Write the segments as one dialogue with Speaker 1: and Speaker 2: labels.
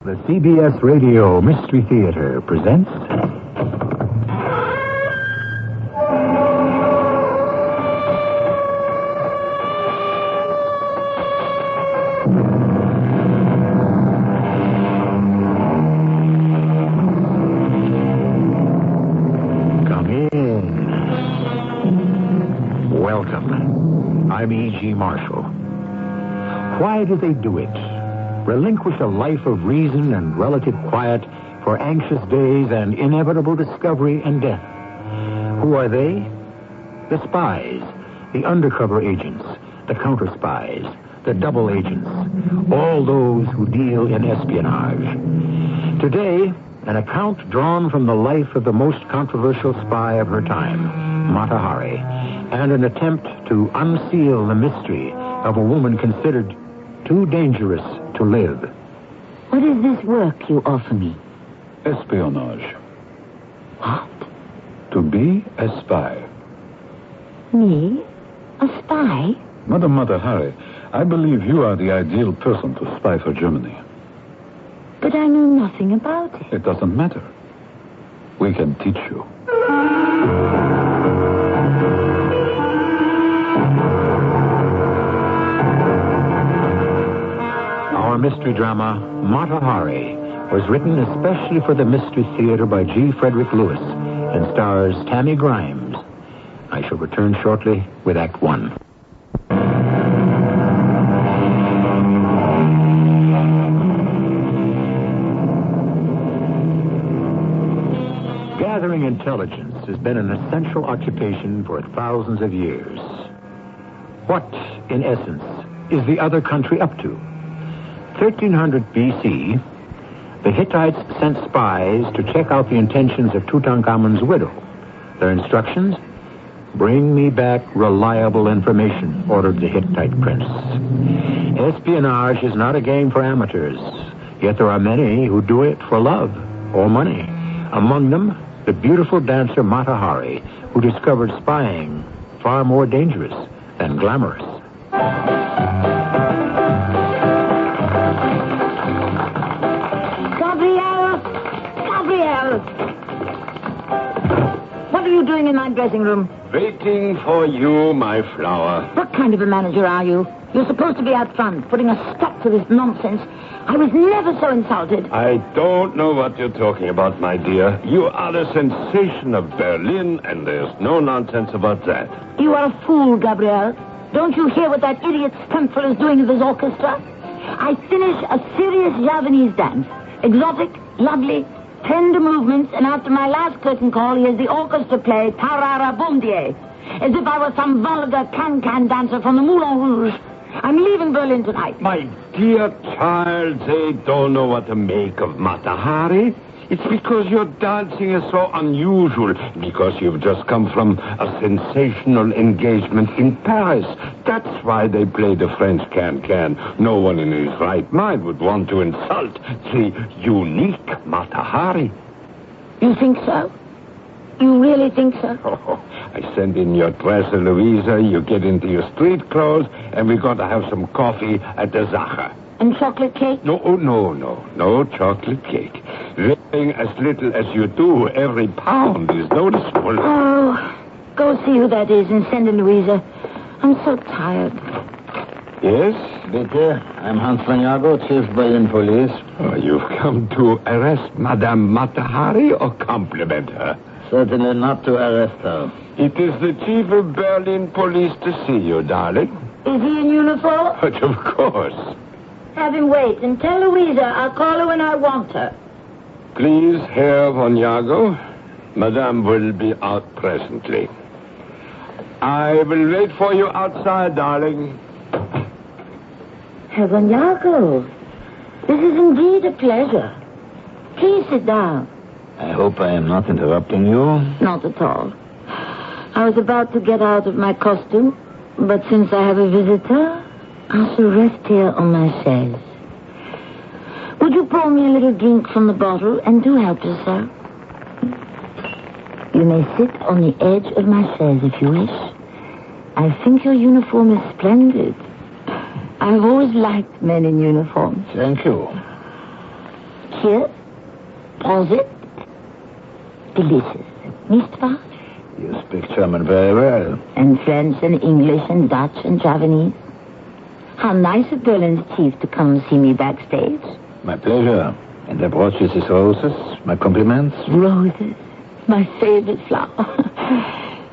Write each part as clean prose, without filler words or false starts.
Speaker 1: The CBS Radio Mystery Theater presents... Come in. Welcome. I'm E.G. Marshall. Why do they do it? Relinquish a life of reason and relative quiet for anxious days and inevitable discovery and death. Who are they? The spies, the undercover agents, the counter spies, the double agents, all those who deal in espionage. Today, an account drawn from the life of the most controversial spy of her time, Mata Hari, and an attempt to unseal the mystery of a woman considered too dangerous to live.
Speaker 2: What is this work you offer me?
Speaker 3: Espionage.
Speaker 2: What?
Speaker 3: To be a spy.
Speaker 2: Me? A spy?
Speaker 3: Madam Mata Hari, I believe you are the ideal person to spy for Germany.
Speaker 2: But I know nothing about it.
Speaker 3: It doesn't matter. We can teach you.
Speaker 1: Our mystery drama, Mata Hari, was written especially for the Mystery Theater by G. Frederick Lewis and stars Tammy Grimes. I shall return shortly with Act One. Gathering intelligence has been an essential occupation for thousands of years. What, in essence, is the other country up to? 1300 BC, the Hittites sent spies to check out the intentions of Tutankhamun's widow. Their instructions? Bring me back reliable information, ordered the Hittite prince. Espionage is not a game for amateurs, yet there are many who do it for love or money. Among them, the beautiful dancer Mata Hari, who discovered spying far more dangerous than glamorous.
Speaker 2: What are you doing in my dressing room?
Speaker 4: Waiting for you, my flower.
Speaker 2: What kind of a manager are you? You're supposed to be out front, putting a stop to this nonsense. I was never so insulted.
Speaker 4: I don't know what you're talking about, my dear. You are the sensation of Berlin, and there's no nonsense about that.
Speaker 2: You are a fool, Gabrielle. Don't you hear what that idiot stuntful is doing with his orchestra? I finish a serious Javanese dance. Exotic, lovely, tender movements, and after my last curtain call, he has the orchestra play Tarara Bondier, as if I were some vulgar can-can dancer from the Moulin Rouge. I'm leaving Berlin tonight.
Speaker 4: My dear child, they don't know what to make of Mata Hari. It's because your dancing is so unusual, because you've just come from a sensational engagement in Paris. That's why they play the French can-can. No one in his right mind would want to insult the unique Mata Hari.
Speaker 2: You think so? You really think so?
Speaker 4: Oh, I send in your dress, Louisa, you get into your street clothes, and we're going to have some coffee at the Sacher.
Speaker 2: And chocolate cake?
Speaker 4: No chocolate cake. Weighing as little as you do, every pound is noticeable.
Speaker 2: Oh, go see who that is and send in Louisa. I'm so tired.
Speaker 4: Yes?
Speaker 5: Bitte, I'm Hans van Jago, Chief Berlin Police.
Speaker 4: Oh, you've come to arrest Madame Mata Hari or compliment her?
Speaker 5: Certainly not to arrest her.
Speaker 4: It is the Chief of Berlin Police to see you, darling.
Speaker 2: Is he in uniform?
Speaker 4: But of course.
Speaker 2: Have him wait and tell Louisa I'll call her when I want her.
Speaker 4: Please, Herr von Jago. Madame will be out presently. I will wait for you outside, darling.
Speaker 2: Herr von Jago, this is indeed a pleasure. Please sit down.
Speaker 5: I hope I am not interrupting you.
Speaker 2: Not at all. I was about to get out of my costume, but since I have a visitor, I shall rest here on my chaise. Would you pour me a little drink from the bottle, and do help yourself? You may sit on the edge of my chaise if you wish. I think your uniform is splendid. I've always liked men in uniforms.
Speaker 5: Thank you.
Speaker 2: Here, pause it. Delicious. Nicht wahr?
Speaker 5: You speak German very well.
Speaker 2: And French and English and Dutch and Javanese. How nice of Berlin's chief to come see me backstage.
Speaker 5: My pleasure. And I brought you these roses. My compliments.
Speaker 2: Roses. My favorite flower.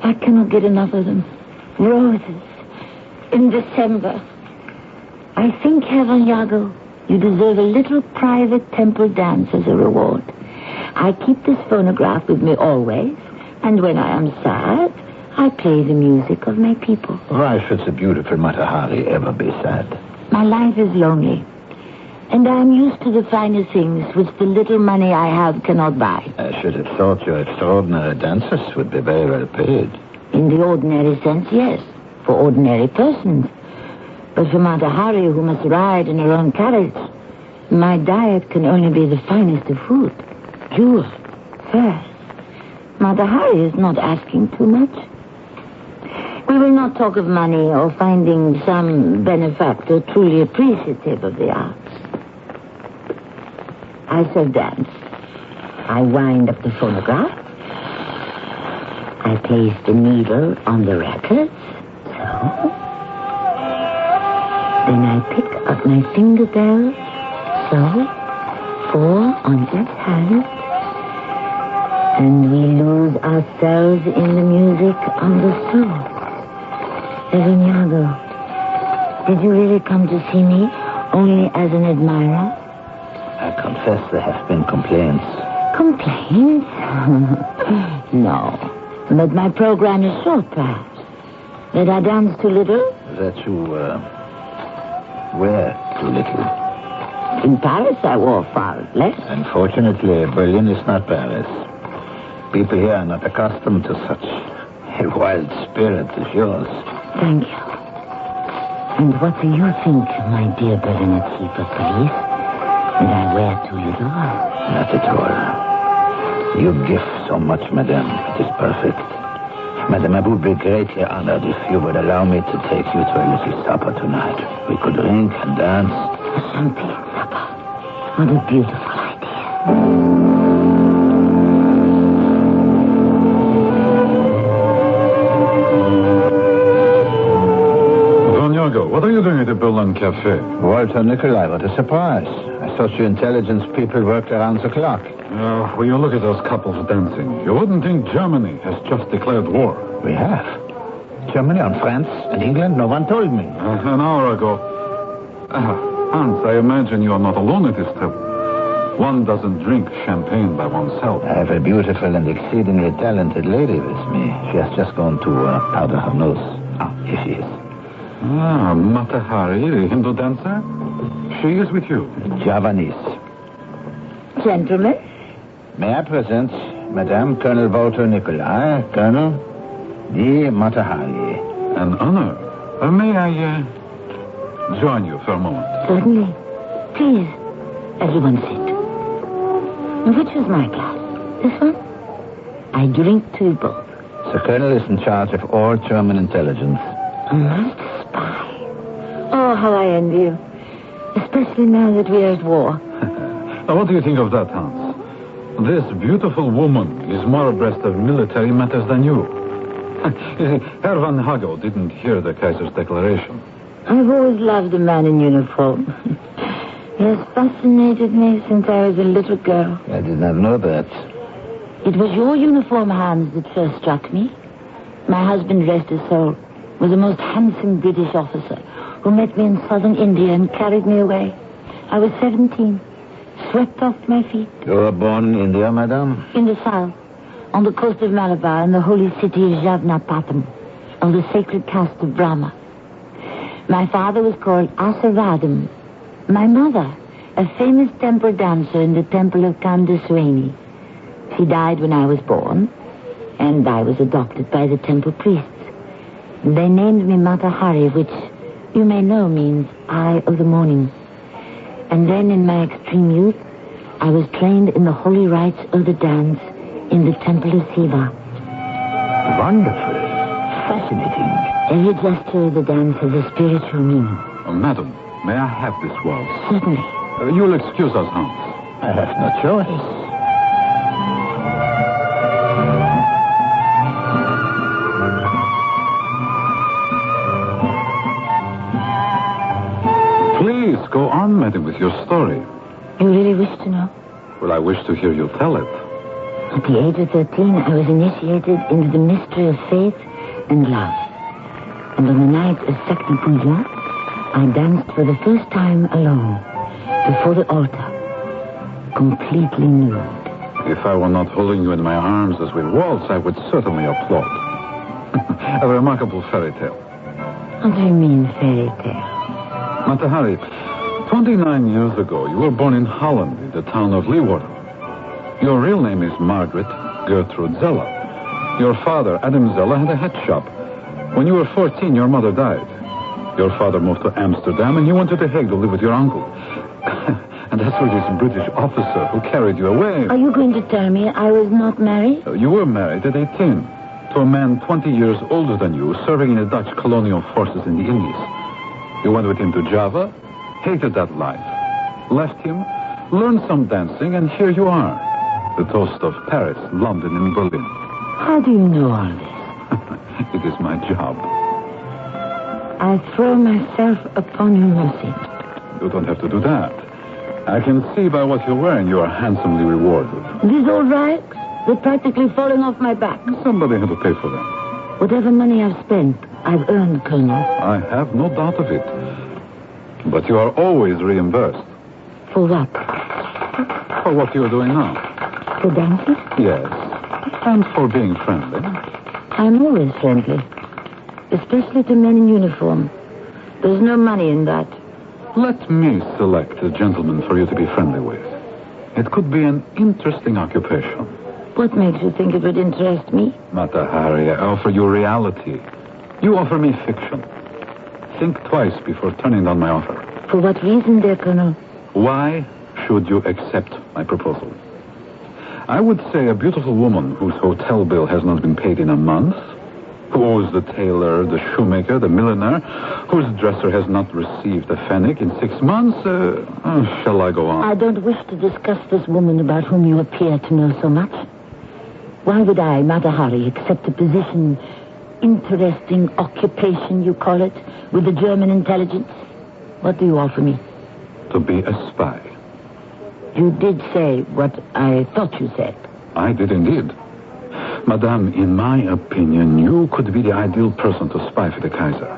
Speaker 2: I cannot get enough of them. Roses. In December. I think, Herr Van Jago, you deserve a little private temple dance as a reward. I keep this phonograph with me always, and when I am sad, I play the music of my people.
Speaker 5: Why should the beautiful Mata Hari ever be sad?
Speaker 2: My life is lonely, and I am used to the finer things which the little money I have cannot buy.
Speaker 5: I should have thought your extraordinary dancers would be very well paid.
Speaker 2: In the ordinary sense, yes, for ordinary persons. But for Mata Hari, who must ride in her own carriage, my diet can only be the finest of food. Jewels, furs. Mata Hari is not asking too much. We will not talk of money or finding some benefactor truly appreciative of the arts. I shall dance. I wind up the phonograph. I place the needle on the records. So. Then I pick up my finger bells. So. 4 on each hand. And we lose ourselves in the music of the soul. Evan Yago, did you really come to see me only as an admirer?
Speaker 5: I confess there have been complaints.
Speaker 2: Complaints? No. But my program is short, perhaps. That I dance too little?
Speaker 5: That you, wear too little.
Speaker 2: In Paris, I wore far less.
Speaker 5: Unfortunately, Berlin is not Paris. People here are not accustomed to such a wild spirit as yours.
Speaker 2: Thank you. And what do you think, my dear Berliner Chief of Police? That I wear too little?
Speaker 5: Not at all. You give so much, madame. It is perfect. Madame, I would be greatly honored if you would allow me to take you to a little supper tonight. We could drink and dance.
Speaker 2: A champagne supper. What a beautiful idea.
Speaker 3: What are you doing at the Berlin Cafe?
Speaker 5: Walter Nikolai, what a surprise. I thought you intelligence people worked around the clock.
Speaker 3: When you look at those couples dancing, you wouldn't think Germany has just declared war.
Speaker 5: We have. Germany on France and England? No one told me.
Speaker 3: An hour ago. Hans, I imagine you are not alone at this trip. One doesn't drink champagne by oneself.
Speaker 5: I have a beautiful and exceedingly talented lady with me. She has just gone to powder her nose. Here she is.
Speaker 3: Mata Hari, the Hindu dancer? She is with you.
Speaker 5: Javanese.
Speaker 2: Gentlemen?
Speaker 5: May I present Madame Colonel Walter Nikolai, Colonel de Mata Hari.
Speaker 3: An honor. May I join you for a moment?
Speaker 2: Certainly. Please, everyone sit. Which is my glass? This one? I drink to you both.
Speaker 5: The Colonel is in charge of all German intelligence.
Speaker 2: A master spy. Oh, how I envy you. Especially now that we are at war.
Speaker 3: Now, what do you think of that, Hans? This beautiful woman is more abreast of military matters than you. Herr Van Hago didn't hear the Kaiser's declaration.
Speaker 2: I've always loved a man in uniform. He has fascinated me since I was a little girl.
Speaker 5: I did not know that.
Speaker 2: It was your uniform, Hans, that first struck me. My husband, rest his soul, was a most handsome British officer who met me in southern India and carried me away. I was 17, swept off my feet.
Speaker 5: You were born in India, madame?
Speaker 2: In the south, on the coast of Malabar, in the holy city of Javnapatam, of the sacred caste of Brahma. My father was called Asavadam. My mother, a famous temple dancer in the temple of Kandaswami. She died when I was born, and I was adopted by the temple priests. They named me Mata Hari, which you may know means Eye of the Morning. And then in my extreme youth, I was trained in the holy rites of the dance in the temple of Shiva.
Speaker 5: Wonderful. Fascinating.
Speaker 2: Every gesture of the dance has a spiritual meaning.
Speaker 3: Madam, may I have this waltz?
Speaker 2: Certainly.
Speaker 3: You'll excuse us, Hans.
Speaker 5: I have no choice.
Speaker 3: Please, go on, madam, with your story.
Speaker 2: You really wish to know?
Speaker 3: Well, I wish to hear you tell it.
Speaker 2: At the age of 13, I was initiated into the mystery of faith and love. And on the night of Sacre Poudre, I danced for the first time alone, before the altar, completely nude.
Speaker 3: If I were not holding you in my arms as we waltz, I would certainly applaud. A remarkable fairy tale.
Speaker 2: What do you mean, fairy tale?
Speaker 3: Mata Hari, 29 years ago, you were born in Holland, in the town of Leeuwarden. Your real name is Margaret Gertrude Zella. Your father, Adam Zella, had a hat shop. When you were 14, your mother died. Your father moved to Amsterdam, and you went to The Hague to live with your uncle. And that's where this British officer who carried you away.
Speaker 2: Are you going to tell me I was not married?
Speaker 3: You were married at 18 to a man 20 years older than you, serving in the Dutch colonial forces in the Indies. You went with him to Java, hated that life, left him, learned some dancing, and here you are. The toast of Paris, London, and Berlin.
Speaker 2: How do you know all this?
Speaker 3: It is my job.
Speaker 2: I throw myself upon your mercy.
Speaker 3: You don't have to do that. I can see by what you're wearing you are handsomely rewarded.
Speaker 2: These old rags, they're practically falling off my back.
Speaker 3: Somebody had to pay for them.
Speaker 2: Whatever money I've spent, I've earned, Colonel.
Speaker 3: I have no doubt of it. But you are always reimbursed.
Speaker 2: For what?
Speaker 3: For what you're doing now.
Speaker 2: For dancing?
Speaker 3: Yes. And for being friendly.
Speaker 2: I'm always friendly. Especially to men in uniform. There's no money in that.
Speaker 3: Let me select a gentleman for you to be friendly with. It could be an interesting occupation.
Speaker 2: What makes you think it would interest me?
Speaker 3: Mata Hari, I offer you reality. You offer me fiction. Think twice before turning down my offer.
Speaker 2: For what reason, dear Colonel?
Speaker 3: Why should you accept my proposal? I would say a beautiful woman whose hotel bill has not been paid in a month, who owes the tailor, the shoemaker, the milliner, whose dresser has not received a pfennig in 6 months. Shall I go on?
Speaker 2: I don't wish to discuss this woman about whom you appear to know so much. Why would I, Mata Hari, accept a position, interesting occupation, you call it, with the German intelligence? What do you offer me?
Speaker 3: To be a spy.
Speaker 2: You did say what I thought you said.
Speaker 3: I did indeed. Madame, in my opinion, you could be the ideal person to spy for the Kaiser.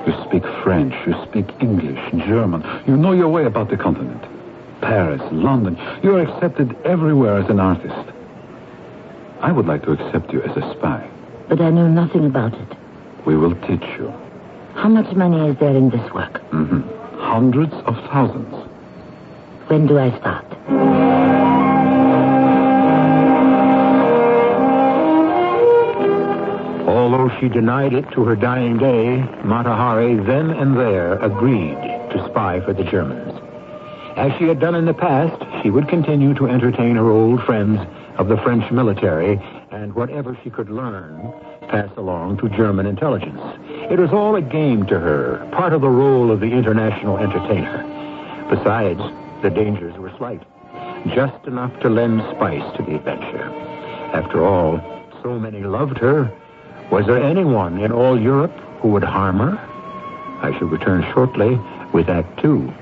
Speaker 3: You speak French, you speak English, German. You know your way about the continent. Paris, London. You are accepted everywhere as an artist. I would like to accept you as a spy.
Speaker 2: But I know nothing about it.
Speaker 3: We will teach you.
Speaker 2: How much money is there in this work?
Speaker 3: Hundreds of thousands.
Speaker 2: When do I start?
Speaker 1: Although she denied it to her dying day, Mata Hari then and there agreed to spy for the Germans. As she had done in the past, she would continue to entertain her old friends of the French military, and whatever she could learn, pass along to German intelligence. It was all a game to her, part of the role of the international entertainer. Besides, the dangers were slight, just enough to lend spice to the adventure. After all, so many loved her. Was there anyone in all Europe who would harm her? I shall return shortly with Act 2.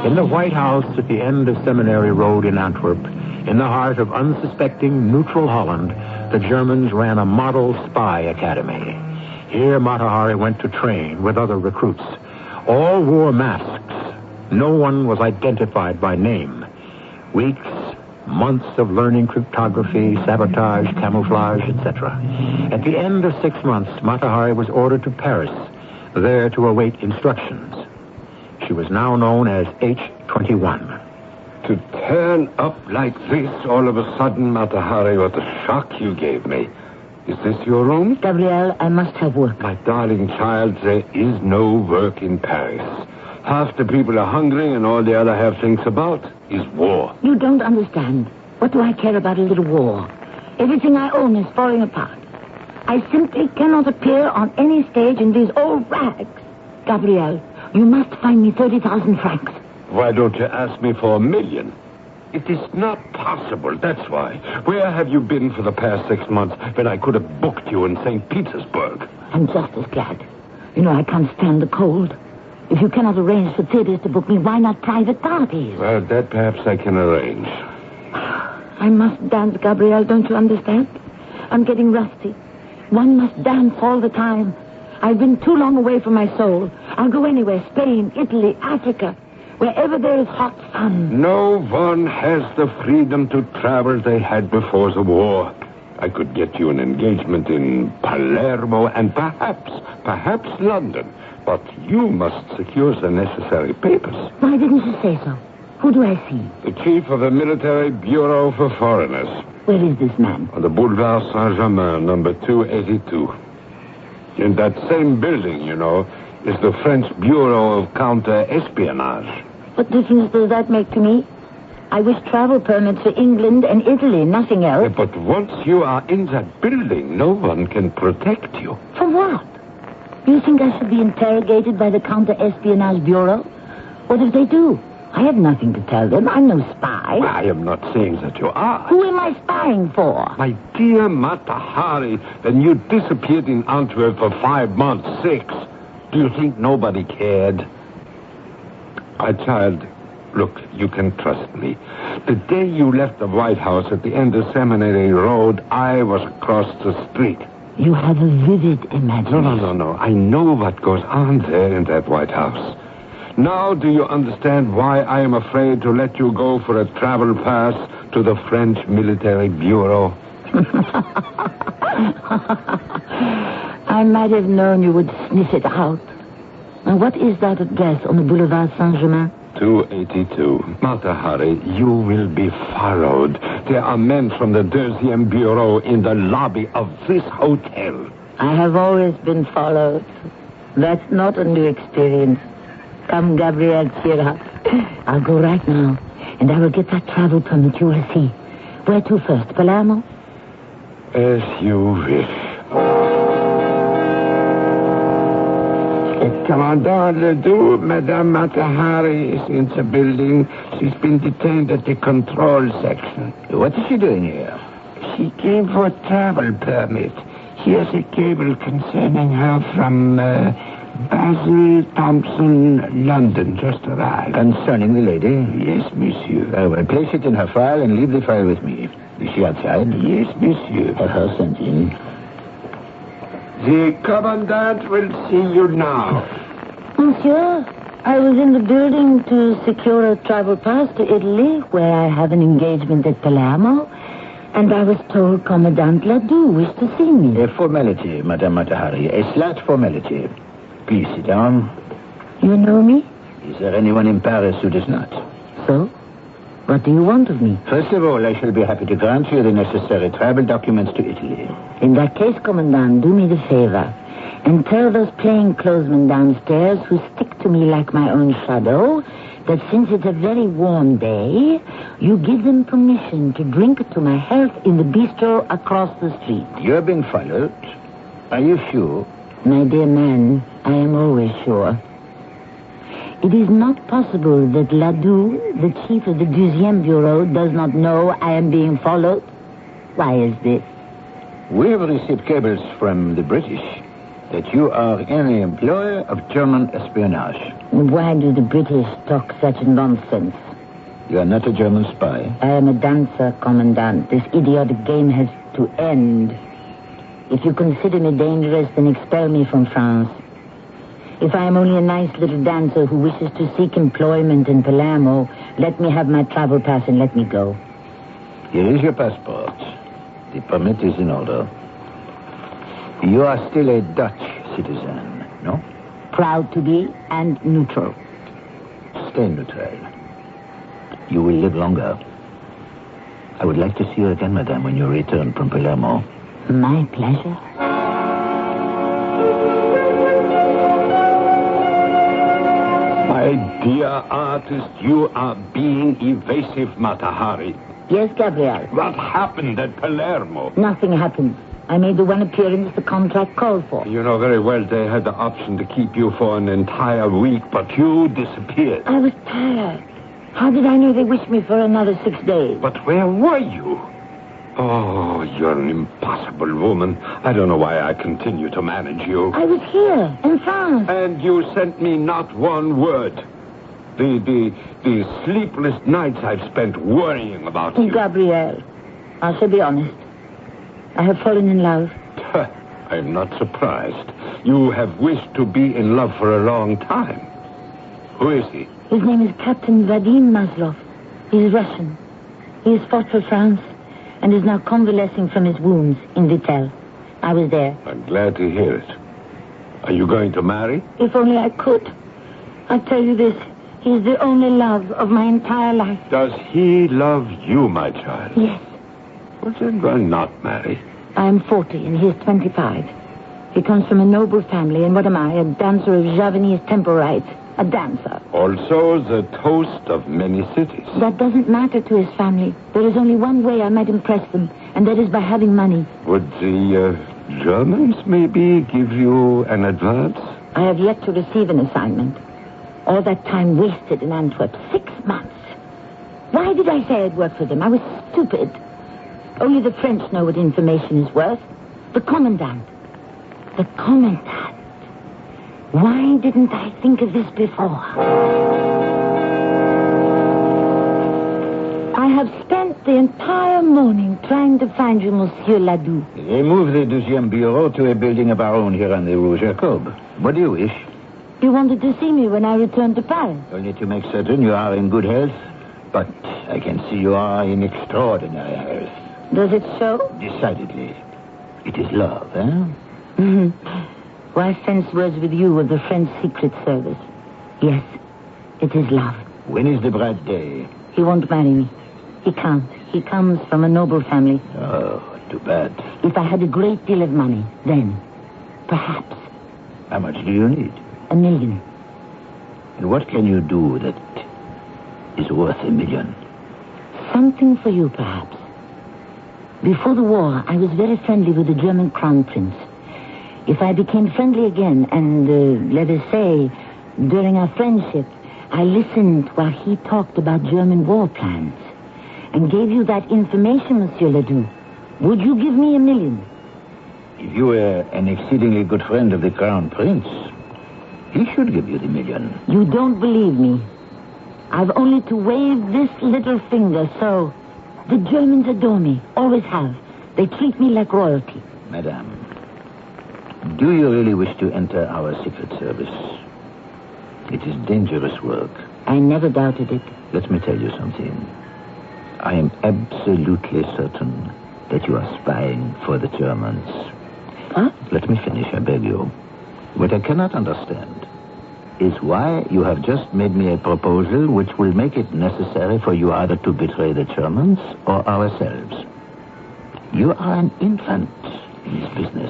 Speaker 1: In the White House at the end of Seminary Road in Antwerp, in the heart of unsuspecting neutral Holland, the Germans ran a model spy academy. Here Mata Hari went to train with other recruits. All wore masks. No one was identified by name. Weeks, months of learning cryptography, sabotage, camouflage, etc. At the end of 6 months, Mata Hari was ordered to Paris, there to await instructions. She was now known as H21.
Speaker 4: To turn up like this all of a sudden, Mata Hari, what a shock you gave me. Is this your room?
Speaker 2: Gabrielle, I must have work.
Speaker 4: My darling child, there is no work in Paris. Half the people are hungry and all the other half thinks about is war.
Speaker 2: You don't understand. What do I care about a little war? Everything I own is falling apart. I simply cannot appear on any stage in these old rags. Gabriel, you must find me 30,000 francs.
Speaker 4: Why don't you ask me for $1 million? It is not possible, that's why. Where have you been for the past 6 months when I could have booked you in St. Petersburg?
Speaker 2: I'm just as glad. You know, I can't stand the cold. If you cannot arrange for theaters to book me, why not private parties?
Speaker 4: Well, that perhaps I can arrange.
Speaker 2: I must dance, Gabriel, don't you understand? I'm getting rusty. One must dance all the time. I've been too long away from my soul. I'll go anywhere, Spain, Italy, Africa, wherever there is hot sun.
Speaker 4: No one has the freedom to travel they had before the war. I could get you an engagement in Palermo and perhaps London. But you must secure the necessary papers.
Speaker 2: Why didn't you say so? Who do I see?
Speaker 4: The chief of the Military Bureau for Foreigners.
Speaker 2: Where is this man?
Speaker 4: On the Boulevard Saint-Germain, number 282. In that same building, you know, is the French Bureau of Counter-Espionage.
Speaker 2: What difference does that make to me? I wish travel permits for England and Italy, nothing else.
Speaker 4: But once you are in that building, no one can protect you.
Speaker 2: For what? You think I should be interrogated by the Counter-Espionage Bureau? What if they do? I have nothing to tell them. I'm no spy.
Speaker 4: I am not saying that you are.
Speaker 2: Who am I spying for?
Speaker 4: My dear Mata Hari, when you disappeared in Antwerp for 5 months, 6, do you think nobody cared? My child, look, you can trust me. The day you left the White House at the end of Seminary Road, I was across the street.
Speaker 2: You have a vivid imagination.
Speaker 4: No. I know what goes on there in that White House. Now do you understand why I am afraid to let you go for a travel pass to the French Military Bureau?
Speaker 2: I might have known you would sniff it out. And what is that address on the Boulevard Saint-Germain?
Speaker 4: 282. Mata Hari, you will be followed. There are men from the 2e Bureau in the lobby of this hotel.
Speaker 2: I have always been followed. That's not a new experience. Come, Gabriel, cheer up. I'll go right now, and I will get that travel permit you will see. Where to first, Palermo?
Speaker 4: As you wish. Commandant Ledoux, Madame Mata Hari is in the building. She's been detained at the control section.
Speaker 5: What is she doing here?
Speaker 4: She came for a travel permit. Here's a cable concerning her from Basil Thompson, London, just arrived.
Speaker 5: Concerning the lady?
Speaker 4: Yes, monsieur.
Speaker 5: I will place it in her file and leave the file with me. Is she outside?
Speaker 4: Yes, monsieur.
Speaker 5: Have her sent in.
Speaker 4: The commandant will see you now.
Speaker 2: Monsieur, I was in the building to secure a travel pass to Italy, where I have an engagement at Palermo, and I was told Commandant Ledoux wished to see me.
Speaker 5: A formality, Madame Mata Hari. A slight formality. Please sit down.
Speaker 2: You know me?
Speaker 5: Is there anyone in Paris who does not?
Speaker 2: So? What do you want of me?
Speaker 5: First of all, I shall be happy to grant you the necessary travel documents to Italy.
Speaker 2: In that case, Commandant, do me the favor and tell those plainclothesmen downstairs who stick to me like my own shadow that since it's a very warm day, you give them permission to drink to my health in the bistro across the street.
Speaker 5: You're being followed. Are you sure?
Speaker 2: My dear man, I am always sure. It is not possible that Ledoux, the chief of the 2e Bureau, does not know I am being followed. Why is this?
Speaker 5: We have received cables from the British that you are in the employ of German espionage.
Speaker 2: Why do the British talk such nonsense?
Speaker 5: You are not a German spy.
Speaker 2: I am a dancer, Commandant. This idiotic game has to end. If you consider me dangerous, then expel me from France. If I am only a nice little dancer who wishes to seek employment in Palermo, let me have my travel pass and let me go.
Speaker 5: Here is your passport. The permit is in order. You are still a Dutch citizen, no?
Speaker 2: Proud to be and neutral.
Speaker 5: Stay neutral. You will live longer. I would like to see you again, madame, when you return from Palermo.
Speaker 2: My pleasure.
Speaker 4: My dear artist, you are being evasive, Mata Hari.
Speaker 2: Yes, Gabriel.
Speaker 4: What happened at Palermo?
Speaker 2: Nothing happened. I made the one appearance the contract called for.
Speaker 4: You know very well they had the option to keep you for an entire week, but you disappeared.
Speaker 2: I was tired. How did I know they wished me for another 6 days?
Speaker 4: But where were you? Oh, you're an impossible woman. I don't know why I continue to manage you.
Speaker 2: I was here, in France.
Speaker 4: And you sent me not one word. The sleepless nights I've spent worrying about you.
Speaker 2: Gabrielle, I shall be honest. I have fallen in love.
Speaker 4: I'm not surprised. You have wished to be in love for a long time. Who is he?
Speaker 2: His name is Captain Vadim Maslov. He's Russian. He has fought for France and is now convalescing from his wounds in Vitel. I was there.
Speaker 4: I'm glad to hear it. Are you going to marry?
Speaker 2: If only I could. I tell you this, he's the only love of my entire life.
Speaker 4: Does he love you, my child?
Speaker 2: Yes.
Speaker 4: Well, then why not marry?
Speaker 2: I am 40 and he is 25. He comes from a noble family, and what am I? A dancer of Javanese temple rites. A dancer.
Speaker 4: Also the toast of many cities.
Speaker 2: That doesn't matter to his family. There is only one way I might impress them, and that is by having money.
Speaker 4: Would the Germans maybe give you an advance?
Speaker 2: I have yet to receive an assignment. All that time wasted in Antwerp. 6 months. Why did I say I'd work for them? I was stupid. Only the French know what information is worth. The commandant. The commandant. Why didn't I think of this before? I have spent the entire morning trying to find you, Monsieur Ladoux.
Speaker 5: They moved the 12e Bureau to a building of our own here on the Rue Jacob. What do you wish?
Speaker 2: You wanted to see me when I returned to Paris.
Speaker 5: Only to make certain you are in good health. But I can see you are in extraordinary health.
Speaker 2: Does it show?
Speaker 5: Decidedly. It is love, eh?
Speaker 2: Why fence words with you of the French Secret Service? Yes, it is love.
Speaker 5: When is the bride's day?
Speaker 2: He won't marry me. He can't. He comes from a noble family.
Speaker 5: Oh, too bad.
Speaker 2: If I had a great deal of money, then, perhaps.
Speaker 5: How much do you need?
Speaker 2: $1 million.
Speaker 5: And what can you do that is worth $1 million?
Speaker 2: Something for you, perhaps. Before the war, I was very friendly with the German Crown Prince. If I became friendly again, and, let us say, during our friendship, I listened while he talked about German war plans, and gave you that information, Monsieur Ledoux, would you give me $1 million?
Speaker 5: If you were an exceedingly good friend of the Crown Prince, he should give you the $1 million.
Speaker 2: You don't believe me. I've only to wave this little finger, so... The Germans adore me, always have. They treat me like royalty.
Speaker 5: Madame, do you really wish to enter our secret service? It is dangerous work.
Speaker 2: I never doubted it.
Speaker 5: Let me tell you something. I am absolutely certain that you are spying for the Germans.
Speaker 2: What?
Speaker 5: Let me finish, I beg you. What I cannot understand is why you have just made me a proposal which will make it necessary for you either to betray the Germans or ourselves. You are an infant in this business,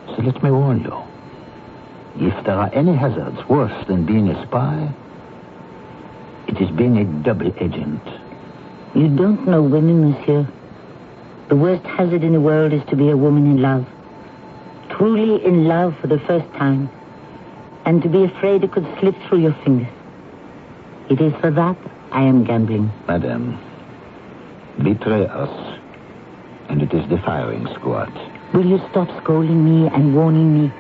Speaker 5: so let me warn you. If there are any hazards worse than being a spy, it is being a double agent.
Speaker 2: You don't know women, monsieur. The worst hazard in the world is to be a woman in love. Truly in love for the first time. And to be afraid it could slip through your fingers. It is for that I am gambling.
Speaker 5: Madame, betray us, and it is the firing squad.
Speaker 2: Will you stop scolding me and warning me?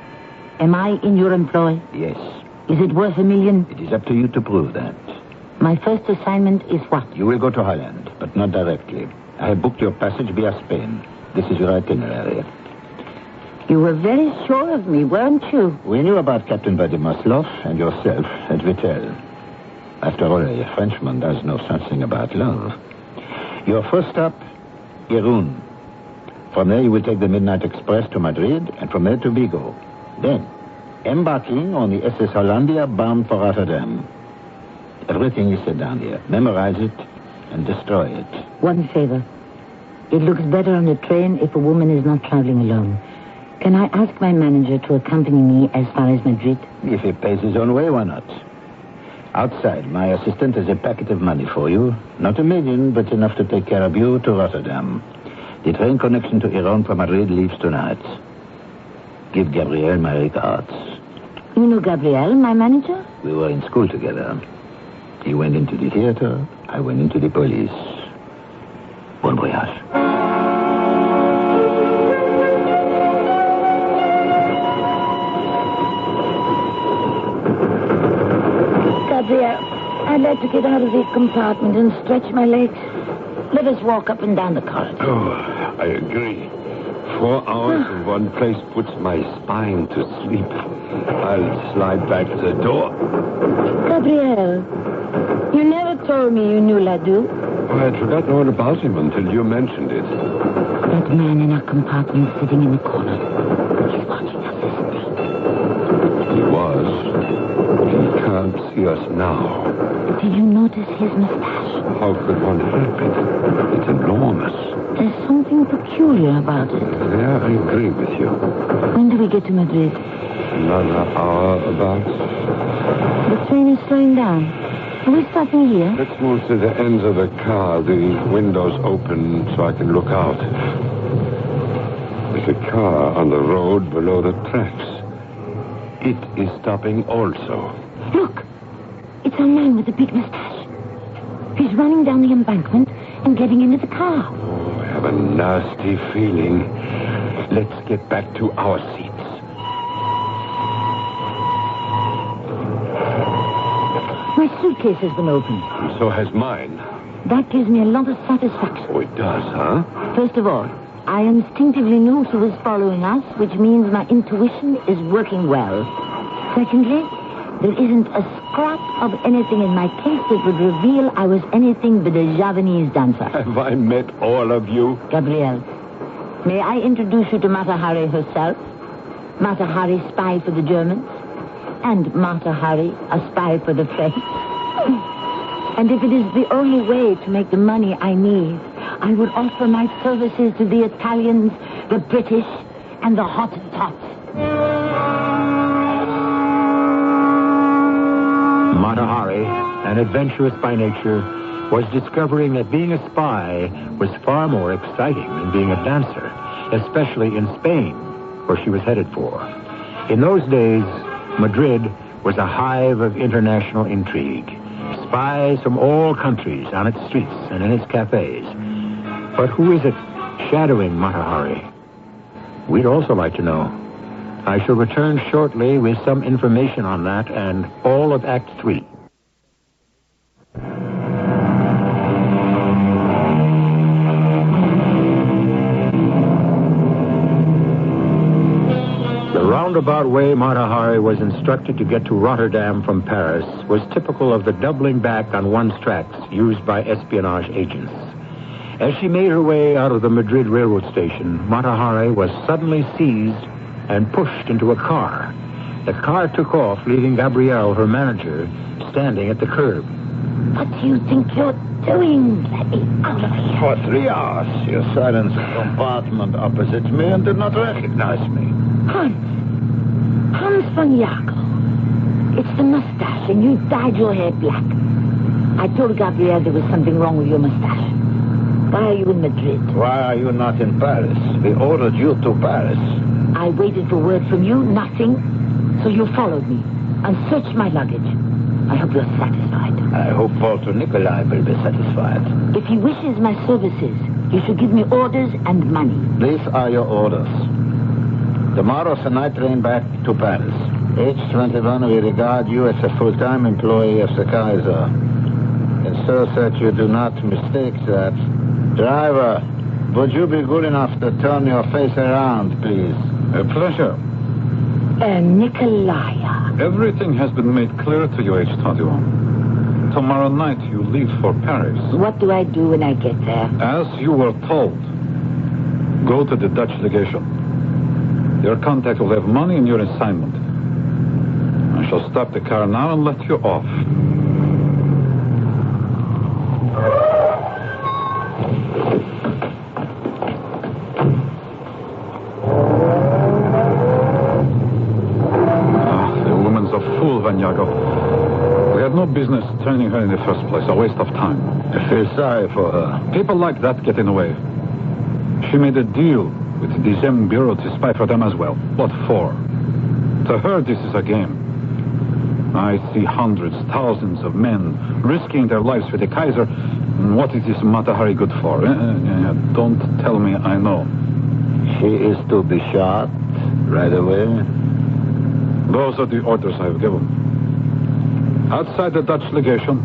Speaker 2: Am I in your employ?
Speaker 5: Yes.
Speaker 2: Is it worth $1 million?
Speaker 5: It is up to you to prove that.
Speaker 2: My first assignment is what?
Speaker 5: You will go to Holland, but not directly. I have booked your passage via Spain. This is your itinerary.
Speaker 2: You were very sure of me, weren't you?
Speaker 5: We knew about Captain Vadim Maslov and yourself at Vitel. After all, a Frenchman does know something about love. Your first stop, Irun. From there you will take the Midnight Express to Madrid, and from there to Vigo. Then, embarking on the SS Hollandia bound for Rotterdam. Everything is said down here. Memorize it and destroy it.
Speaker 2: One favor. It looks better on the train if a woman is not traveling alone. Can I ask my manager to accompany me as far as Madrid?
Speaker 5: If he pays his own way, why not? Outside, my assistant has a packet of money for you. Not $1 million, but enough to take care of you to Rotterdam. The train connection to Iran from Madrid leaves tonight. Give Gabriel my regards.
Speaker 2: You know Gabriel, my manager?
Speaker 5: We were in school together. He went into the theater, I went into the police. Bon voyage.
Speaker 2: Gabriel, I'd like to get out of the compartment and stretch my legs. Let us walk up and down the corridor.
Speaker 4: Oh, I agree. 4 hours in one place puts my spine to sleep. I'll slide back to the door.
Speaker 2: Gabriel, you never told me you knew Ledoux.
Speaker 4: Oh, I'd forgotten all about him until you mentioned it.
Speaker 2: That man in our compartment sitting in the corner. He's watching us, isn't he?
Speaker 4: He was. He can't see us now.
Speaker 2: Did you notice his mustache?
Speaker 4: How could one help it? It's enormous.
Speaker 2: There's something peculiar about it.
Speaker 4: Yeah, I agree with you.
Speaker 2: When do we get to Madrid?
Speaker 4: Another hour about.
Speaker 2: The train is slowing down. Are we stopping here?
Speaker 4: Let's move to the ends of the car. The windows open so I can look out. There's a car on the road below the tracks. It is stopping also.
Speaker 2: Look! It's a man with a big mustache. He's running down the embankment and getting into the car.
Speaker 4: Oh, I have a nasty feeling. Let's get back to our seats.
Speaker 2: My suitcase has been opened.
Speaker 4: So has mine.
Speaker 2: That gives me a lot of satisfaction.
Speaker 4: Oh, it does, huh?
Speaker 2: First of all, I instinctively knew she was following us, which means my intuition is working well. Secondly, there isn't a scrap of anything in my case that would reveal I was anything but a Javanese dancer.
Speaker 4: Have I met all of you?
Speaker 2: Gabrielle, may I introduce you to Mata Hari herself? Mata Hari, spy for the Germans. And Mata Hari, a spy for the French. And if it is the only way to make the money I need, I would offer my services to the Italians, the British, and the Hottentots.
Speaker 1: Mata Hari, an adventurous by nature, was discovering that being a spy was far more exciting than being a dancer, especially in Spain, where she was headed for. In those days, Madrid was a hive of international intrigue. Spies from all countries on its streets and in its cafes. But who is it shadowing Mata Hari? We'd also like to know. I shall return shortly with some information on that and all of Act 3. The roundabout way Mata Hari was instructed to get to Rotterdam from Paris was typical of the doubling back on one's tracks used by espionage agents. As she made her way out of the Madrid railroad station, Mata Hari was suddenly seized and pushed into a car. The car took off, leaving Gabrielle, her manager, standing at the curb.
Speaker 2: What do you think you're doing? Let me out of here.
Speaker 5: For 3 hours, you silenced the compartment opposite me and did not recognize me.
Speaker 2: Hans von Jacob. It's the mustache, and you dyed your hair black. I told Gabrielle there was something wrong with your mustache. Why are you in Madrid?
Speaker 5: Why are you not in Paris? We ordered you to Paris.
Speaker 2: I waited for word from you, nothing. So you followed me and searched my luggage. I hope you're satisfied.
Speaker 5: I hope Walter Nikolai will be satisfied.
Speaker 2: If he wishes my services, you should give me orders and money.
Speaker 5: These are your orders. Tomorrow's a night train back to Paris. H21 will regard you as a full-time employee of the Kaiser. Ensure that you do not mistake that. Driver, would you be good enough to turn your face around, please?
Speaker 3: A pleasure.
Speaker 2: Nikolaya.
Speaker 3: Everything has been made clear to you, H21. Tomorrow night you leave for Paris.
Speaker 2: What do I do when I get there?
Speaker 3: As you were told, go to the Dutch legation. Your contact will have money in your assignment. I shall stop the car now and let you off. The woman's a fool, Van Jacob. We had no business turning her in the first place. A waste of time.
Speaker 5: I feel sorry for her.
Speaker 3: People like that get in the way. She made a deal with the Gem Bureau to spy for them as well. What for? To her, this is a game. I see hundreds, thousands of men risking their lives for the Kaiser. What is this Mata Hari good for? Don't tell me I know.
Speaker 5: She is to be shot right away.
Speaker 3: Those are the orders I've given. Outside the Dutch legation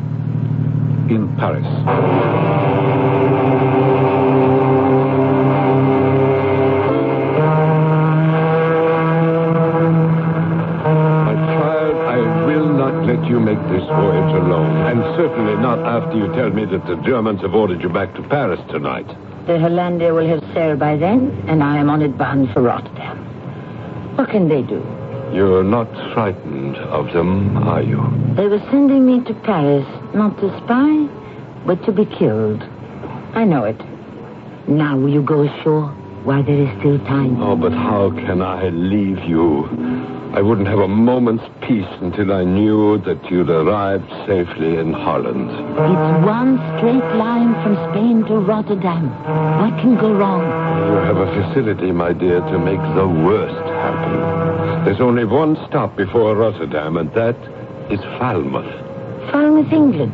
Speaker 3: in Paris.
Speaker 4: You make this voyage alone, and certainly not after you tell me that the Germans have ordered you back to Paris tonight.
Speaker 2: The Hollandia will have sailed by then, and I am on it bound for Rotterdam. What can they do?
Speaker 4: You're not frightened of them, are you?
Speaker 2: They were sending me to Paris, not to spy, but to be killed. I know it. Now will you go ashore while there is still time?
Speaker 4: Oh, but how can I leave you? I wouldn't have a moment's peace until I knew that you'd arrived safely in Holland.
Speaker 2: It's one straight line from Spain to Rotterdam. What can go wrong?
Speaker 4: You have a facility, my dear, to make the worst happen. There's only one stop before Rotterdam, and that is Falmouth.
Speaker 2: Falmouth, England.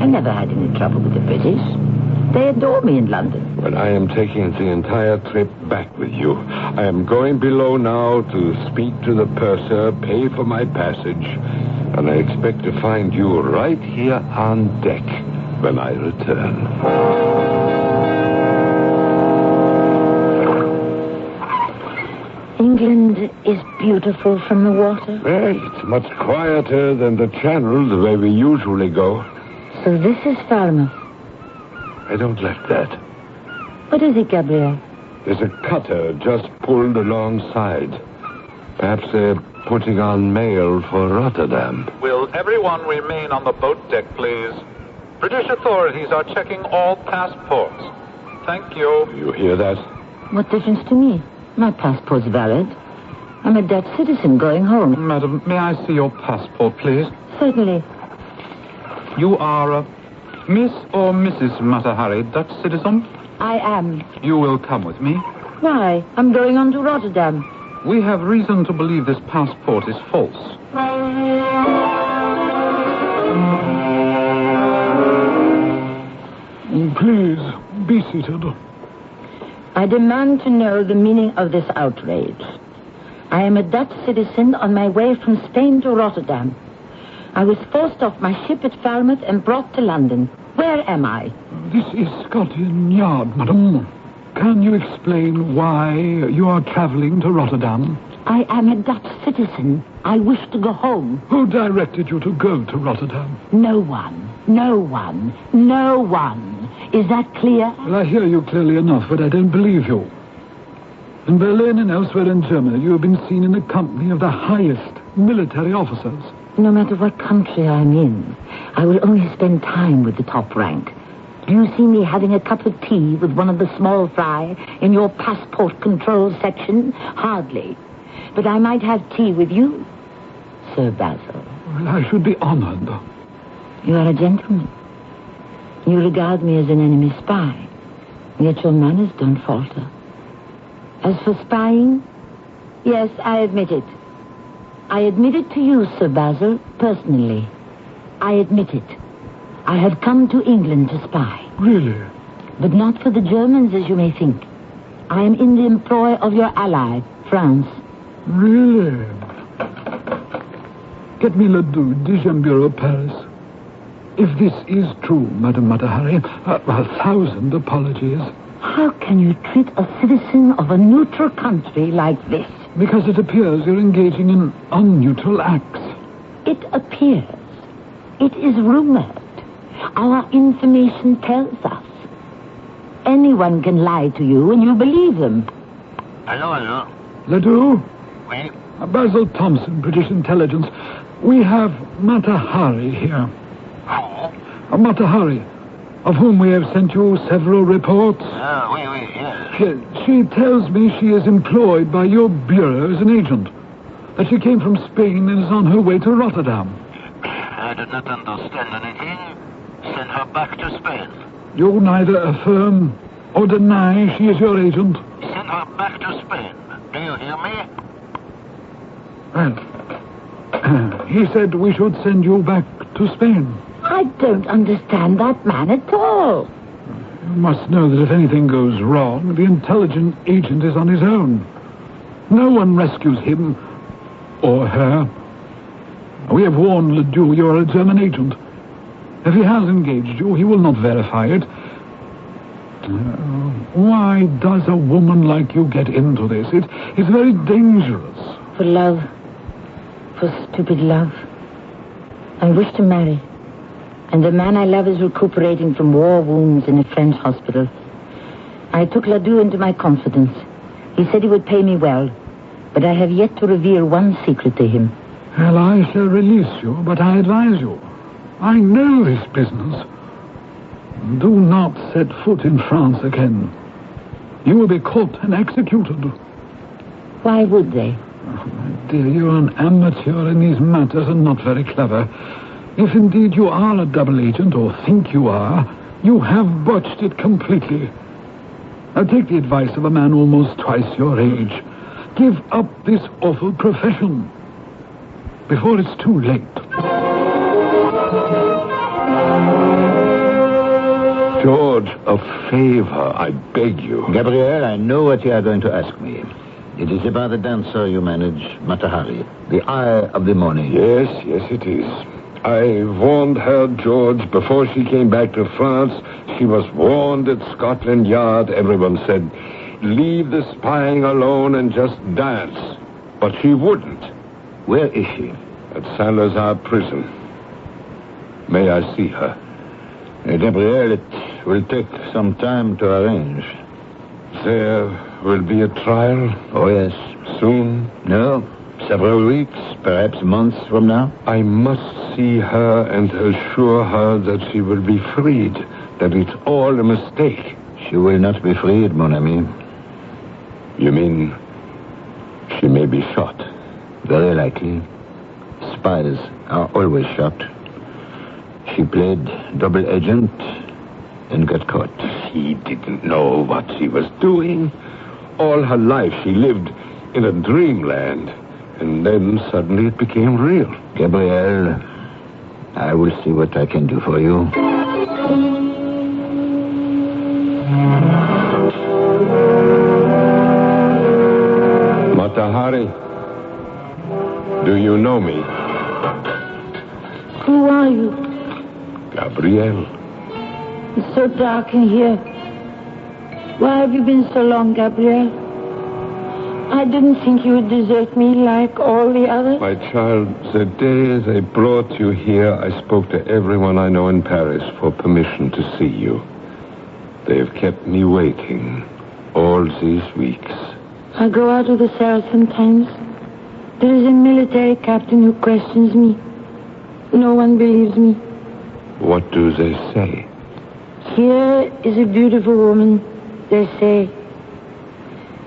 Speaker 2: I never had any trouble with the British. They adore me in London.
Speaker 4: But I am taking the entire trip back with you. I am going below now to speak to the purser, pay for my passage, and I expect to find you right here on deck when I return.
Speaker 2: England is beautiful from the water.
Speaker 4: Well, it's much quieter than the Channel, the way we usually go.
Speaker 2: So this is Falmouth.
Speaker 4: I don't like that.
Speaker 2: What is it, Gabriel?
Speaker 4: There's a cutter just pulled alongside. Perhaps they're putting on mail for Rotterdam.
Speaker 3: Will everyone remain on the boat deck, please? British authorities are checking all passports. Thank you.
Speaker 4: You hear that?
Speaker 2: What difference to me? My passport's valid. I'm a Dutch citizen going home.
Speaker 3: Madam, may I see your passport, please?
Speaker 2: Certainly.
Speaker 3: You are Miss or Mrs. Mata Hari, Dutch citizen?
Speaker 2: I am.
Speaker 3: You will come with me.
Speaker 2: Why? I'm going on to Rotterdam.
Speaker 3: We have reason to believe this passport is false.
Speaker 6: Please, be seated.
Speaker 2: I demand to know the meaning of this outrage. I am a Dutch citizen on my way from Spain to Rotterdam. I was forced off my ship at Falmouth and brought to London. Where am I?
Speaker 6: This is Scotland Yard, madam. Can you explain why you are traveling to Rotterdam?
Speaker 2: I am a Dutch citizen. I wish to go home.
Speaker 6: Who directed you to go to Rotterdam?
Speaker 2: No one. No one. No one. Is that clear?
Speaker 6: Well, I hear you clearly enough, but I don't believe you. In Berlin and elsewhere in Germany, you have been seen in the company of the highest military officers.
Speaker 2: No matter what country I'm in, I will only spend time with the top rank. Do you see me having a cup of tea with one of the small fry in your passport control section? Hardly. But I might have tea with you, Sir Basil.
Speaker 6: Well, I should be honored.
Speaker 2: You are a gentleman. You regard me as an enemy spy, yet your manners don't falter. As for spying, yes, I admit it. I admit it to you, Sir Basil, personally. I admit it. I have come to England to spy.
Speaker 6: Really?
Speaker 2: But not for the Germans, as you may think. I am in the employ of your ally, France.
Speaker 6: Really? Get me Ledoux, Dijon Bureau, Paris. If this is true, Madame Mata Hari, 1,000 apologies.
Speaker 2: How can you treat a citizen of a neutral country like this?
Speaker 6: Because it appears you're engaging in unneutral acts.
Speaker 2: It appears. It is rumored. Our information tells us. Anyone can lie to you and you believe them.
Speaker 5: Hello.
Speaker 6: Ledoux?
Speaker 5: Oui.
Speaker 6: Basil Thompson, British Intelligence. We have Mata Hari here.
Speaker 5: Who?
Speaker 6: Mata Hari, of whom we have sent you several reports.
Speaker 5: Oui, yes.
Speaker 6: She tells me she is employed by your bureau as an agent. That she came from Spain and is on her way to Rotterdam.
Speaker 5: I did not understand anything. Send her back to Spain.
Speaker 6: You neither affirm or deny she is your agent?
Speaker 5: Send her back to Spain. Do you hear me?
Speaker 6: Well, he said we should send you back to Spain.
Speaker 2: I don't understand that man at all.
Speaker 6: You must know that if anything goes wrong, the intelligent agent is on his own. No one rescues him or her. We have warned Ledoux you are a German agent. If he has engaged you, he will not verify it. Why does a woman like you get into this? It's very dangerous.
Speaker 2: For love. For stupid love. I wish to marry. And the man I love is recuperating from war wounds in a French hospital. I took Ledoux into my confidence. He said he would pay me well. But I have yet to reveal one secret to him.
Speaker 6: Well, I shall release you, but I advise you. I know this business. Do not set foot in France again. You will be caught and executed.
Speaker 2: Why would they?
Speaker 6: Oh, my dear, you're an amateur in these matters and not very clever. If indeed you are a double agent, or think you are, you have botched it completely. Now take the advice of a man almost twice your age. Give up this awful profession before it's too late.
Speaker 4: George, a favor, I beg you.
Speaker 5: Gabriel, I know what you are going to ask me. It is about the dancer you manage, Matahari, the eye of the morning.
Speaker 4: Yes, it is. I warned her, George, before she came back to France. She was warned at Scotland Yard. Everyone said, leave the spying alone and just dance. But she wouldn't.
Speaker 5: Where is she?
Speaker 4: At Saint-Lazare prison. May I see her?
Speaker 5: Gabriel, it will take some time to arrange.
Speaker 4: There will be a trial?
Speaker 5: Oh, yes.
Speaker 4: Soon?
Speaker 5: No, several weeks, perhaps months from now.
Speaker 4: I must see her and assure her that she will be freed, that it's all a mistake.
Speaker 5: She will not be freed, mon ami.
Speaker 4: You mean she may be shot?
Speaker 5: Very likely. Spies are always shot. She played double agent and got caught.
Speaker 4: She didn't know what she was doing. All her life she lived in a dreamland. And then suddenly it became real.
Speaker 5: Gabriel, I will see what I can do for you.
Speaker 4: Matahari, do you know me?
Speaker 2: Who are you?
Speaker 4: Gabriel.
Speaker 2: It's so dark in here. Why have you been so long, Gabriel? I didn't think you would desert me like all the others.
Speaker 4: My child, the day they brought you here, I spoke to everyone I know in Paris for permission to see you. They have kept me waiting all these weeks.
Speaker 2: I go out of the cell sometimes. There is a military captain who questions me. No one believes me.
Speaker 4: What do they say?
Speaker 2: Here is a beautiful woman, they say.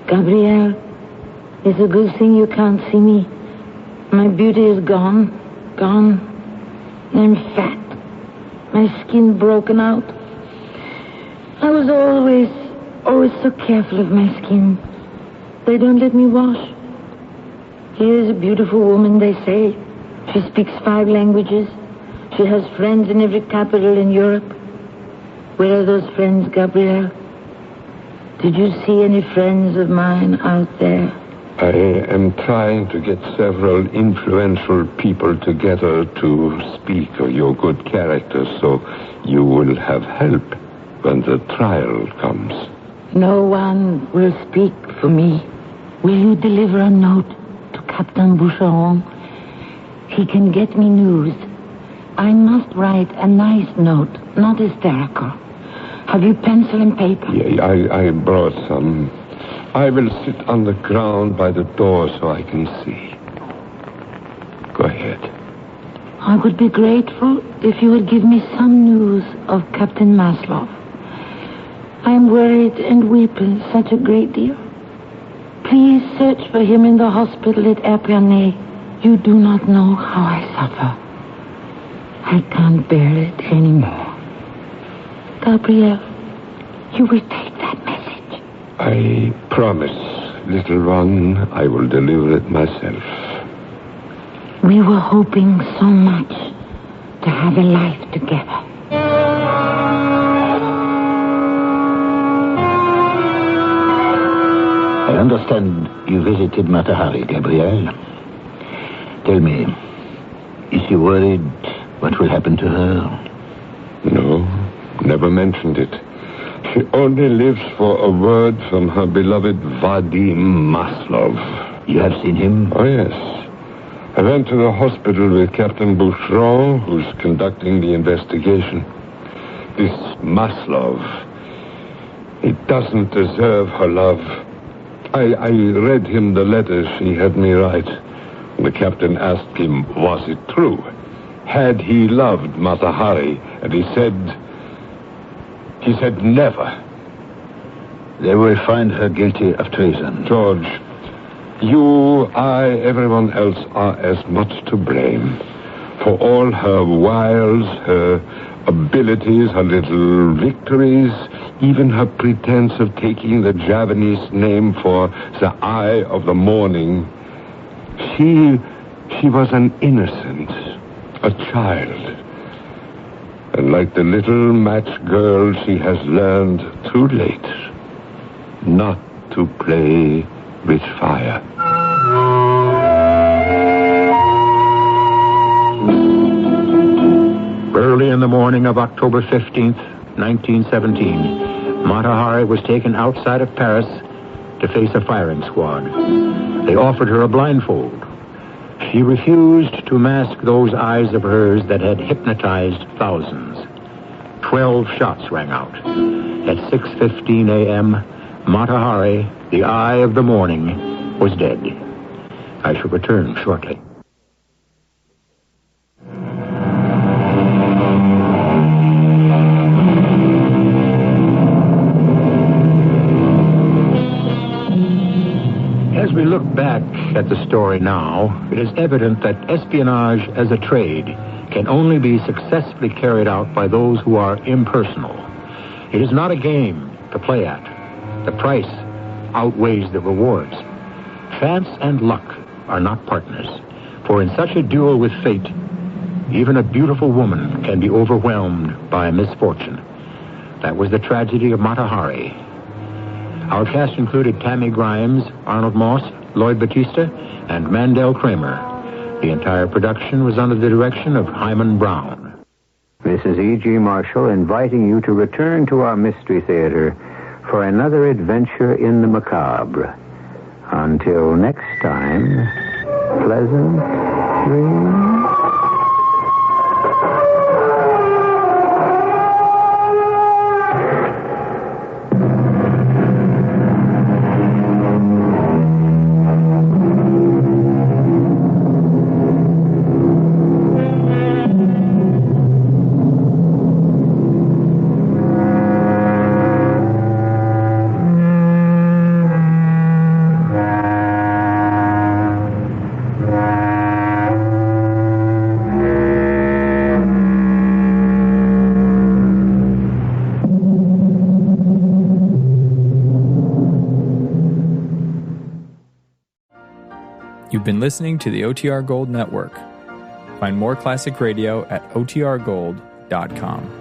Speaker 2: Gabriel, it's a good thing you can't see me. My beauty is gone. I'm fat. My skin broken out. I was always so careful of my skin. They don't let me wash. Here is a beautiful woman, they say. She speaks 5 languages. She has friends in every capital in Europe. Where are those friends, Gabriel? Did you see any friends of mine out there?
Speaker 4: I am trying to get several influential people together to speak of your good character, so you will have help when the trial comes.
Speaker 2: No one will speak for me. Will you deliver a note to Captain Boucheron? He can get me news. I must write a nice note, not hysterical. Have you pencil and paper?
Speaker 4: Yeah, I brought some. I will sit on the ground by the door so I can see. Go ahead.
Speaker 2: I would be grateful if you would give me some news of Captain Maslov. I am worried and weeping such a great deal. Please search for him in the hospital at Epernay. You do not know how I suffer. I can't bear it anymore. Gabriel, You will take that message.
Speaker 4: I promise, little one, I will deliver it myself.
Speaker 2: We were hoping so much to have a life together.
Speaker 5: I understand you visited Mata Hari, Gabriel. Tell me, is she worried what will happen to her?
Speaker 4: No, never mentioned it. She only lives for a word from her beloved Vadim Maslov.
Speaker 5: You have seen him?
Speaker 4: Oh, yes. I went to the hospital with Captain Boucheron, who's conducting the investigation. This Maslov, he doesn't deserve her love. I read him the letter she had me write. The captain asked him, was it true? Had he loved Mata Hari? And he said never.
Speaker 5: They will find her guilty of treason.
Speaker 4: George, you, I, everyone else are as much to blame for all her wiles, her abilities, her little victories, even her pretense of taking the Javanese name for the eye of the morning. She was an innocent, a child. And like the little match girl, she has learned too late not to play with fire.
Speaker 1: Early in the morning of October 15th, 1917, Mata Hari was taken outside of Paris to face a firing squad. They offered her a blindfold. She refused to mask those eyes of hers that had hypnotized thousands. 12 shots rang out. At 6:15 a.m., Mata Hari, the eye of the morning, was dead. I shall return shortly. As we look back at the story now, it is evident that espionage as a trade can only be successfully carried out by those who are impersonal. It is not a game to play at. The price outweighs the rewards. Chance and luck are not partners, for in such a duel with fate, even a beautiful woman can be overwhelmed by misfortune. That was the tragedy of Mata Hari. Our cast included Tammy Grimes, Arnold Moss, Lloyd Batista, and Mandel Kramer. The entire production was under the direction of Hyman Brown.
Speaker 7: This is E.G. Marshall inviting you to return to our Mystery Theater for another adventure in the macabre. Until next time, pleasant dreams.
Speaker 8: You've been listening to the OTR Gold Network. Find more classic radio at otrgold.com.